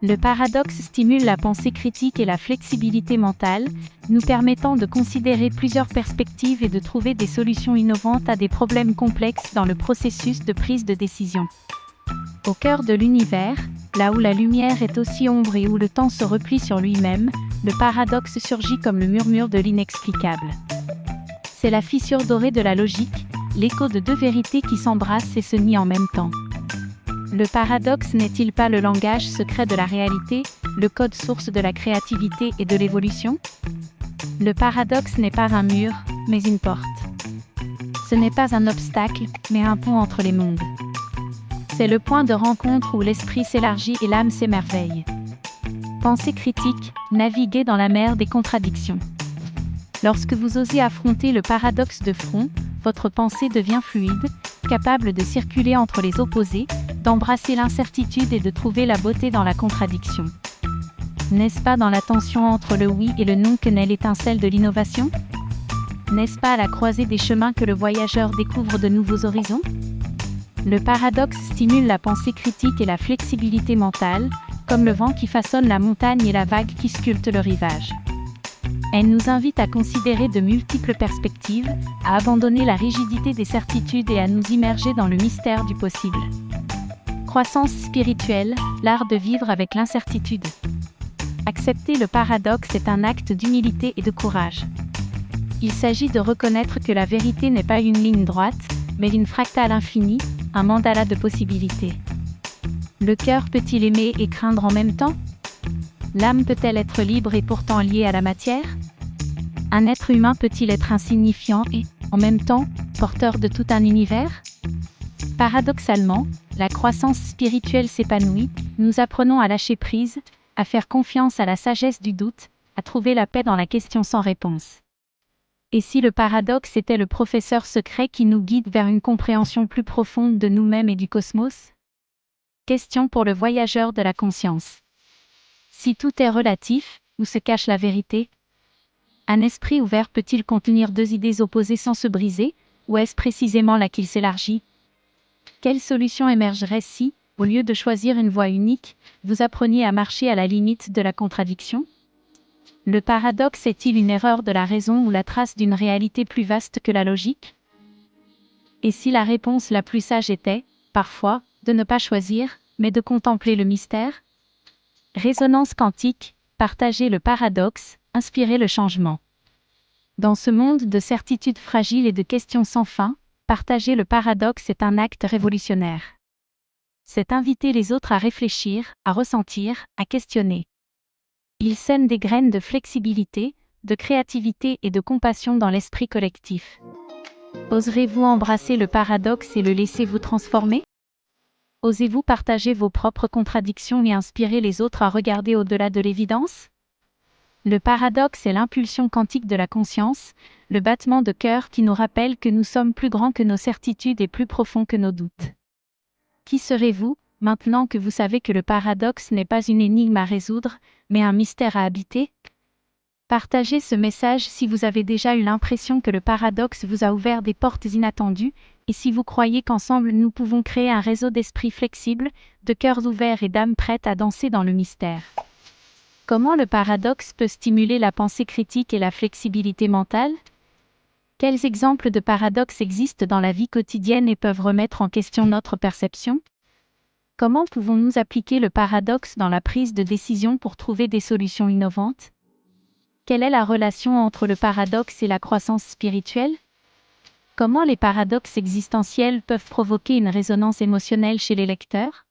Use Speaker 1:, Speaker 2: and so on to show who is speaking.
Speaker 1: Le paradoxe stimule la pensée critique et la flexibilité mentale, nous permettant de considérer plusieurs perspectives et de trouver des solutions innovantes à des problèmes complexes dans le processus de prise de décision. Au cœur de l'univers, là où la lumière est aussi ombre et où le temps se replie sur lui-même, le paradoxe surgit comme le murmure de l'inexplicable. C'est la fissure dorée de la logique, l'écho de deux vérités qui s'embrassent et se nient en même temps. Le paradoxe n'est-il pas le langage secret de la réalité, le code source de la créativité et de l'évolution? Le paradoxe n'est pas un mur, mais une porte. Ce n'est pas un obstacle, mais un pont entre les mondes. C'est le point de rencontre où l'esprit s'élargit et l'âme s'émerveille. Pensée critique, naviguez dans la mer des contradictions. Lorsque vous osez affronter le paradoxe de front, votre pensée devient fluide, capable de circuler entre les opposés, d'embrasser l'incertitude et de trouver la beauté dans la contradiction. N'est-ce pas dans la tension entre le oui et le non que naît l'étincelle de l'innovation? N'est-ce pas à la croisée des chemins que le voyageur découvre de nouveaux horizons? Le paradoxe stimule la pensée critique et la flexibilité mentale, comme le vent qui façonne la montagne et la vague qui sculpte le rivage. Elle nous invite à considérer de multiples perspectives, à abandonner la rigidité des certitudes et à nous immerger dans le mystère du possible. Croissance spirituelle, l'art de vivre avec l'incertitude. Accepter le paradoxe est un acte d'humilité et de courage. Il s'agit de reconnaître que la vérité n'est pas une ligne droite, mais une fractale infinie, un mandala de possibilités. Le cœur peut-il aimer et craindre en même temps? L'âme peut-elle être libre et pourtant liée à la matière? Un être humain peut-il être insignifiant et, en même temps, porteur de tout un univers? Paradoxalement, la croissance spirituelle s'épanouit, nous apprenons à lâcher prise, à faire confiance à la sagesse du doute, à trouver la paix dans la question sans réponse. Et si le paradoxe était le professeur secret qui nous guide vers une compréhension plus profonde de nous-mêmes et du cosmos? Question pour le voyageur de la conscience. Si tout est relatif, où se cache la vérité? Un esprit ouvert peut-il contenir deux idées opposées sans se briser, ou est-ce précisément là qu'il s'élargit? Quelle solution émergerait si, au lieu de choisir une voie unique, vous appreniez à marcher à la limite de la contradiction? Le paradoxe est-il une erreur de la raison ou la trace d'une réalité plus vaste que la logique? Et si la réponse la plus sage était, parfois, de ne pas choisir, mais de contempler le mystère? Résonance quantique, partagez le paradoxe, inspirez le changement. Dans ce monde de certitudes fragiles et de questions sans fin, partager le paradoxe est un acte révolutionnaire. C'est inviter les autres à réfléchir, à ressentir, à questionner. Il sème des graines de flexibilité, de créativité et de compassion dans l'esprit collectif. Oserez-vous embrasser le paradoxe et le laisser vous transformer? Osez-vous partager vos propres contradictions et inspirer les autres à regarder au-delà de l'évidence? Le paradoxe est l'impulsion quantique de la conscience, le battement de cœur qui nous rappelle que nous sommes plus grands que nos certitudes et plus profonds que nos doutes. Qui serez-vous, maintenant que vous savez que le paradoxe n'est pas une énigme à résoudre, mais un mystère à habiter? Partagez ce message si vous avez déjà eu l'impression que le paradoxe vous a ouvert des portes inattendues, et si vous croyez qu'ensemble nous pouvons créer un réseau d'esprits flexibles, de cœurs ouverts et d'âmes prêtes à danser dans le mystère. Comment le paradoxe peut stimuler la pensée critique et la flexibilité mentale? Quels exemples de paradoxes existent dans la vie quotidienne et peuvent remettre en question notre perception? Comment pouvons-nous appliquer le paradoxe dans la prise de décision pour trouver des solutions innovantes? Quelle est la relation entre le paradoxe et la croissance spirituelle? Comment les paradoxes existentiels peuvent provoquer une résonance émotionnelle chez les lecteurs?